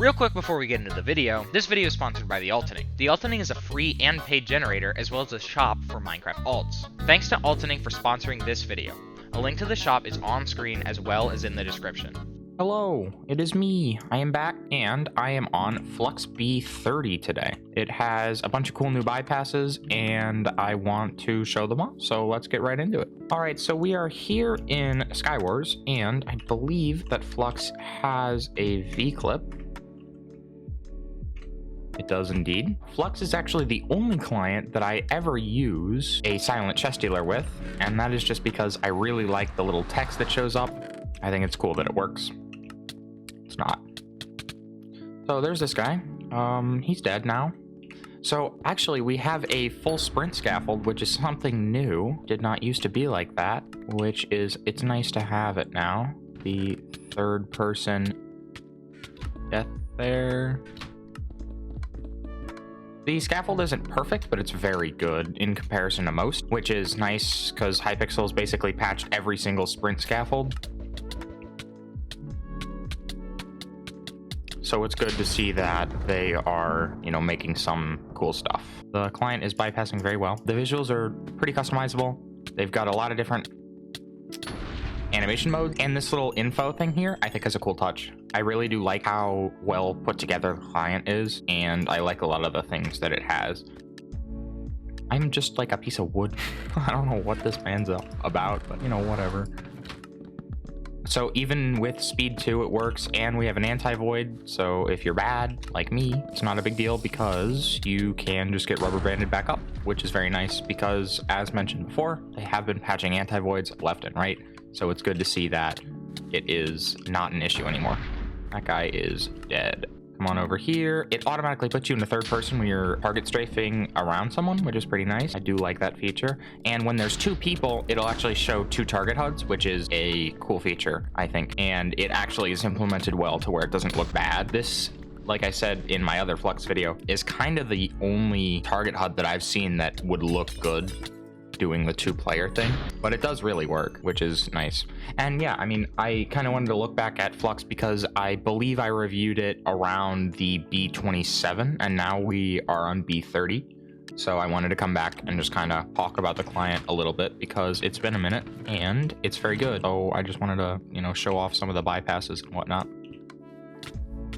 Real quick before we get into the video, this video is sponsored by the Altening. The Altening is a free and paid generator as well as a shop for Minecraft alts. Thanks to Altening for sponsoring this video. A link to the shop is on screen as well as in the description. Hello, it is me. I am back and I am on Flux B30 today. It has a bunch of cool new bypasses and I want to show them off, so let's get right into it. Alright, so we are here in Skywars and I believe that Flux has a V-clip. It does indeed. Flux is actually the only client that I ever use a silent chest dealer with, and that is just because I really like the little text that shows up. I think it's cool that it works. It's not. So there's this guy. He's dead now. So actually we have a full sprint scaffold, which is something new. Did not used to be like that, which is, it's nice to have it now. The third person death there. The scaffold isn't perfect, but it's very good in comparison to most, which is nice because Hypixel's basically patched every single sprint scaffold. So it's good to see that they are, making some cool stuff. The client is bypassing very well. The visuals are pretty customizable. They've got a lot of different animation modes, and this little info thing here I think is a cool touch. I really do like how well put together the client is, and I like a lot of the things that it has. I'm just like a piece of wood. I don't know what this man's about, but whatever. So even with speed 2 it works, and we have an anti-void, so if you're bad like me, it's not a big deal because you can just get rubber banded back up, which is very nice because, as mentioned before, they have been patching anti-voids left and right, so it's good to see that it is not an issue anymore. That guy is dead. Come on over here. It automatically puts you in the third person when you're target strafing around someone, which is pretty nice. I do like that feature. And when there's two people, it'll actually show 2 target HUDs, which is a cool feature, I think. And it actually is implemented well to where it doesn't look bad. This, like I said in my other Flux video, is kind of the only target HUD that I've seen that would look good doing the 2-player thing, but it does really work, which is nice. And yeah, I kind of wanted to look back at Flux because I believe I reviewed it around the B27 and now we are on B30, so I wanted to come back and just kind of talk about the client a little bit because it's been a minute and it's very good. So I just wanted to show off some of the bypasses and whatnot.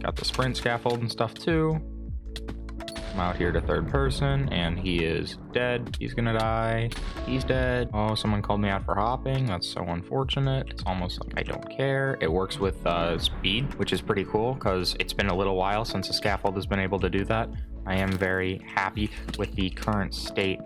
Got the sprint scaffold and stuff too. I'm out here to third person and he is dead. He's gonna die. He's dead. Oh, someone called me out for hopping. That's so unfortunate. It's almost like I don't care. It works with speed, which is pretty cool because it's been a little while since the scaffold has been able to do that. I am very happy with the current state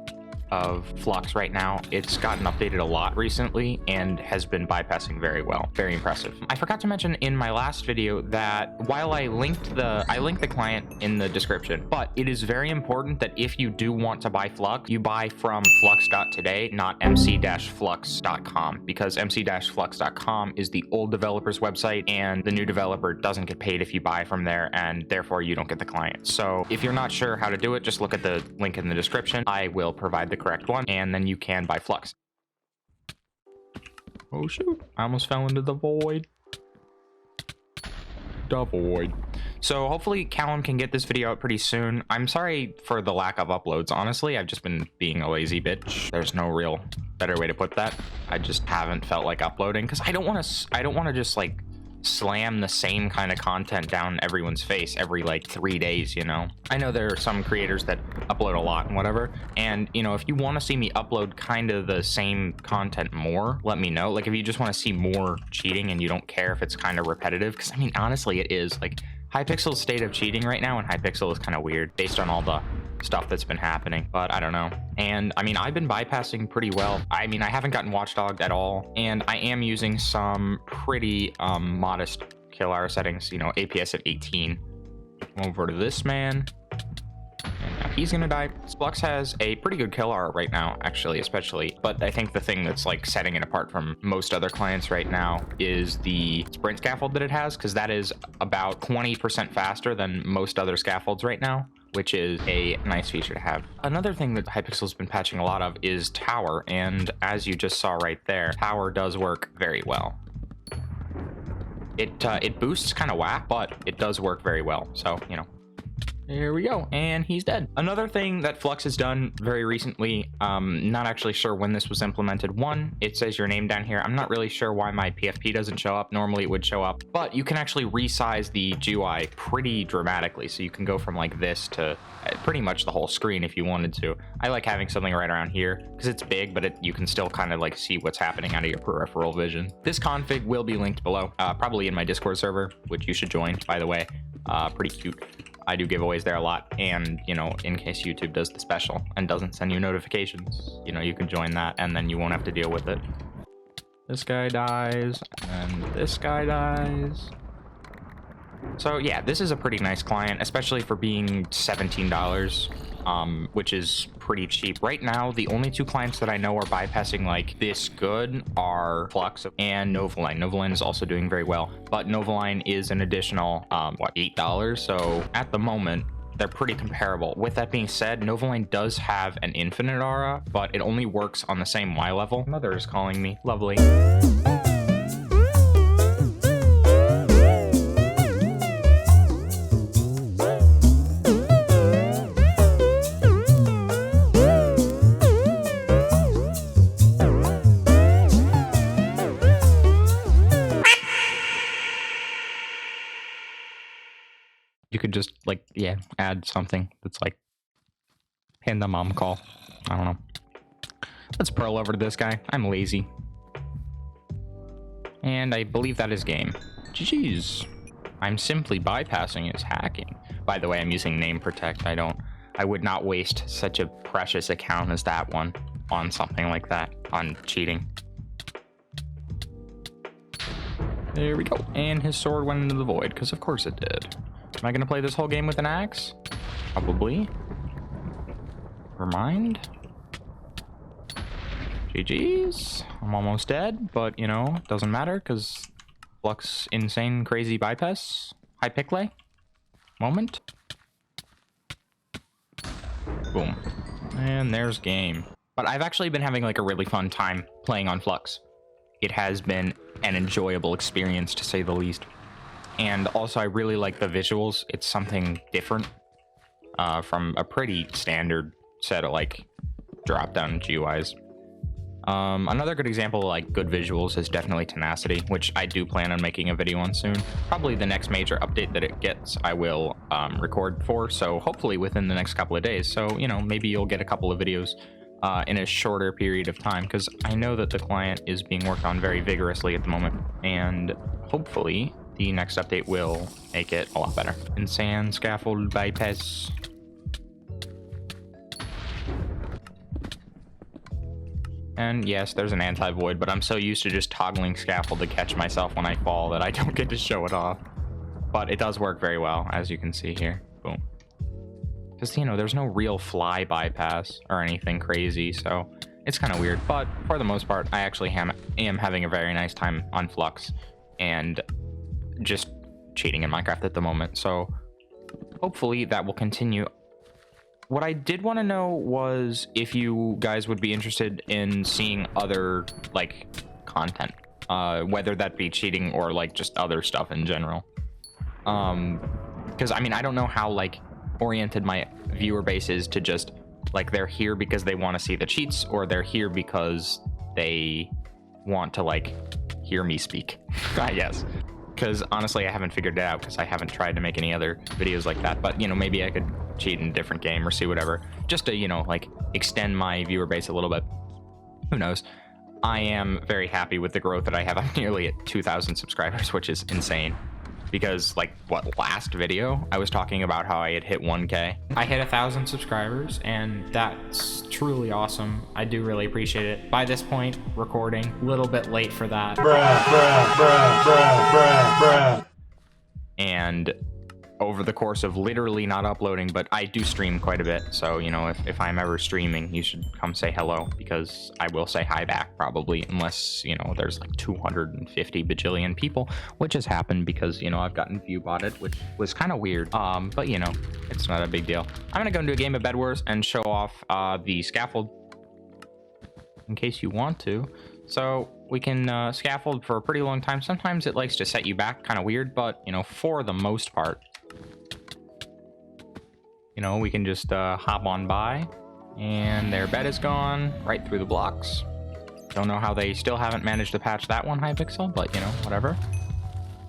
of Flux right now. It's gotten updated a lot recently and has been bypassing very well. Very impressive. I forgot to mention in my last video that while I linked the client in the description, but it is very important that if you do want to buy Flux, you buy from flux.today, not mc-flux.com, because mc-flux.com is the old developer's website and the new developer doesn't get paid if you buy from there, and therefore you don't get the client. So if you're not sure how to do it, just look at the link in the description. I will provide the correct one and then you can buy Flux. Oh shoot, I almost fell into the void. The void. So hopefully Callum can get this video out pretty soon. I'm sorry for the lack of uploads. Honestly, I've just been being a lazy bitch. There's no real better way to put that. I just haven't felt like uploading because I don't want to just like slam the same kind of content down everyone's face every like 3 days. I know there are some creators that upload a lot and whatever, and if you want to see me upload kind of the same content more, let me know. Like if you just want to see more cheating and you don't care if it's kind of repetitive, because honestly it is. Like Hypixel's state of cheating right now, and Hypixel is kind of weird based on all the stuff that's been happening, but I don't know. And I've been bypassing pretty well. I haven't gotten Watchdog at all, and I am using some pretty modest kill hour settings, APS at 18. Over to this man, and now he's gonna die. Flux has a pretty good kill hour right now, actually, especially, but I think the thing that's like setting it apart from most other clients right now is the sprint scaffold that it has, because that is about 20% faster than most other scaffolds right now, which is a nice feature to have. Another thing that Hypixel's been patching a lot of is Tower, and as you just saw right there, Tower does work very well. It boosts kind of whack, but it does work very well. So, you know, here we go, and he's dead. Another thing that Flux has done very recently, not actually sure when this was implemented. One, it says your name down here. I'm not really sure why my PFP doesn't show up. Normally it would show up, but you can actually resize the GUI pretty dramatically. So you can go from like this to pretty much the whole screen if you wanted to. I like having something right around here because it's big, but you can still kind of like see what's happening out of your peripheral vision. This config will be linked below, probably in my Discord server, which you should join, by the way. Pretty cute. I do giveaways there a lot, and you know, in case YouTube does the special and doesn't send you notifications, you know, you can join that and then you won't have to deal with it. This guy dies and this guy dies. So yeah, this is a pretty nice client, especially for being $17, which is pretty cheap. Right now, the only two clients that I know are bypassing like this good are Flux and Novaline. Novaline is also doing very well, but Novaline is an additional, what, $8? So at the moment, they're pretty comparable. With that being said, Novaline does have an infinite aura, but it only works on the same Y level. Mother is calling me. Lovely. You could just like, yeah, add something that's like Panda mom call. I don't know. Let's pearl over to this guy. I'm lazy. And I believe that is game. GG's. I'm simply bypassing his hacking. By the way, I'm using name protect. I would not waste such a precious account as that one on something like that, on cheating. There we go. And his sword went into the void, because of course it did. Am I going to play this whole game with an axe? Probably. Never mind. GG's. I'm almost dead, but, you know, doesn't matter, because Flux insane crazy bypass. Hypixel moment. Boom. And there's game. But I've actually been having like a really fun time playing on Flux. It has been an enjoyable experience, to say the least. And also, I really like the visuals. It's something different from a pretty standard set of like drop-down GUIs. Another good example of like good visuals is definitely Tenacity, which I do plan on making a video on soon. Probably the next major update that it gets, I will record for. So hopefully within the next couple of days. So, you know, maybe you'll get a couple of videos in a shorter period of time, because I know that the client is being worked on very vigorously at the moment, and hopefully the next update will make it a lot better. Insane scaffold bypass. And yes, there's an anti-void, but I'm so used to just toggling scaffold to catch myself when I fall that I don't get to show it off. But it does work very well, as you can see here. Boom. Because, you know, there's no real fly bypass or anything crazy, so it's kind of weird. But for the most part, I actually am having a very nice time on Flux and just cheating in Minecraft at the moment. So hopefully that will continue. What I did want to know was if you guys would be interested in seeing other like content, whether that be cheating or like just other stuff in general. Because I mean, I don't know how like oriented my viewer base is to just like they're here because they want to see the cheats, or they're here because they want to like hear me speak. I guess. Because honestly, I haven't figured it out, because I haven't tried to make any other videos like that. But, you know, maybe I could cheat in a different game or see whatever, just to, you know, like extend my viewer base a little bit. Who knows? I am very happy with the growth that I have. I'm nearly at 2,000 subscribers, which is insane. Because, like, what, last video, I was talking about how I had hit 1K. I hit 1,000 subscribers, and that's truly awesome. I do really appreciate it. By this point, recording, a little bit late for that. And over the course of literally not uploading, but I do stream quite a bit, so, you know, if I'm ever streaming, you should come say hello, because I will say hi back probably, unless, you know, there's like 250 bajillion people, which has happened because, you know, I've gotten view botted, which was kind of weird, but, you know, it's not a big deal. I'm gonna go into a game of Bed Wars and show off the scaffold in case you want to. So we can scaffold for a pretty long time. Sometimes it likes to set you back, kind of weird, but, you know, for the most part, you know, we can just hop on by, and their bed is gone right through the blocks. Don't know how they still haven't managed to patch that one, Hypixel, but, you know, whatever.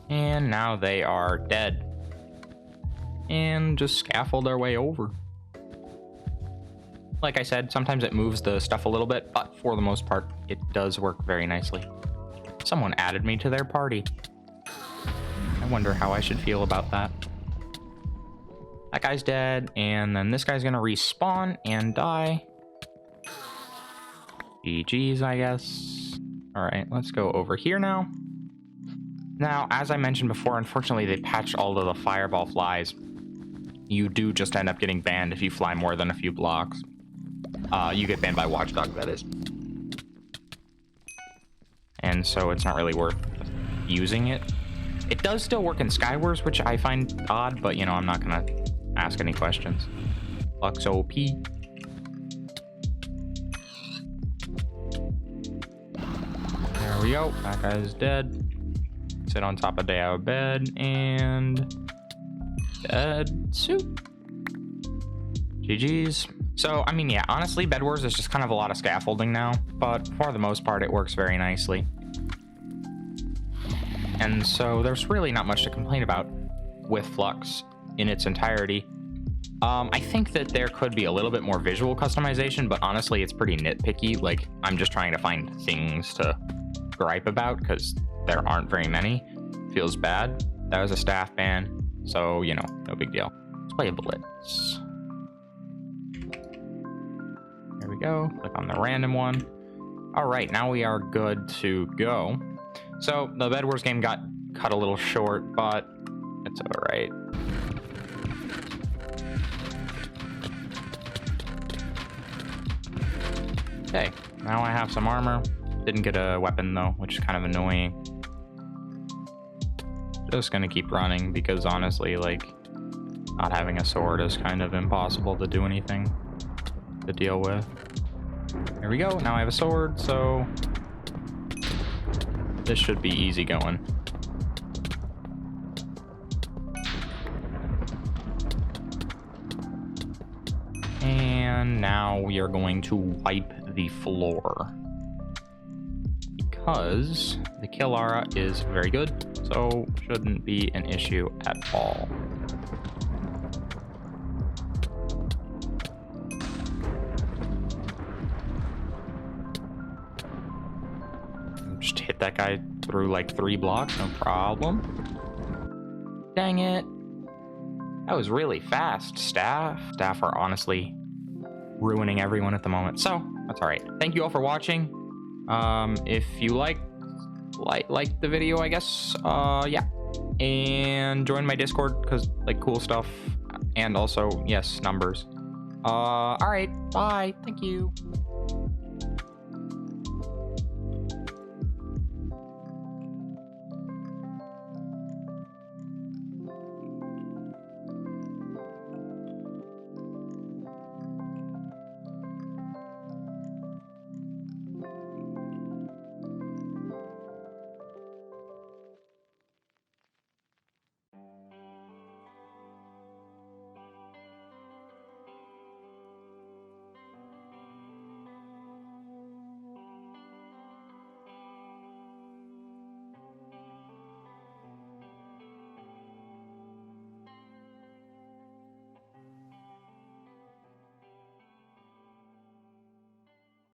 And now they are dead. And just scaffold our way over. Like I said, sometimes it moves the stuff a little bit, but for the most part, it does work very nicely. Someone added me to their party. I wonder how I should feel about that. That guy's dead, and then this guy's gonna respawn and die. GG's, I guess. Alright, let's go over here now. Now, as I mentioned before, unfortunately they patched all of the fireball flies. You do just end up getting banned if you fly more than a few blocks. You get banned by Watchdog, that is. And so it's not really worth using it. It does still work in Skywars, which I find odd, but, you know, I'm not gonna ask any questions. Flux OP. There we go. That guy's dead. Sit on top of our bed and dead soup. GG's. So, I mean, yeah, honestly, Bed Wars is just kind of a lot of scaffolding now, but for the most part, it works very nicely. And so there's really not much to complain about with Flux in its entirety. I think that there could be a little bit more visual customization, but honestly, it's pretty nitpicky. Like, I'm just trying to find things to gripe about because there aren't very many. Feels bad. That was a staff ban, so, you know, no big deal. Let's play a Blitz. There we go. Click on the random one. All right, now we are good to go. So the Bed Wars game got cut a little short, but it's all right. Okay, now I have some armor. Didn't get a weapon though, which is kind of annoying. Just gonna keep running because honestly, like, not having a sword is kind of impossible to do anything to deal with. There we go. Now I have a sword, so this should be easy going. And now we are going to wipe the floor because the kill aura is very good, so shouldn't be an issue at all. Just hit that guy through like 3 blocks, no problem. Dang it. That was really fast, Staff. Staff are honestly ruining everyone at the moment, so that's all right. Thank you all for watching. If you like the video, I guess, yeah. And join my Discord, because, like, cool stuff. And also, yes, numbers. All right, bye. Thank you.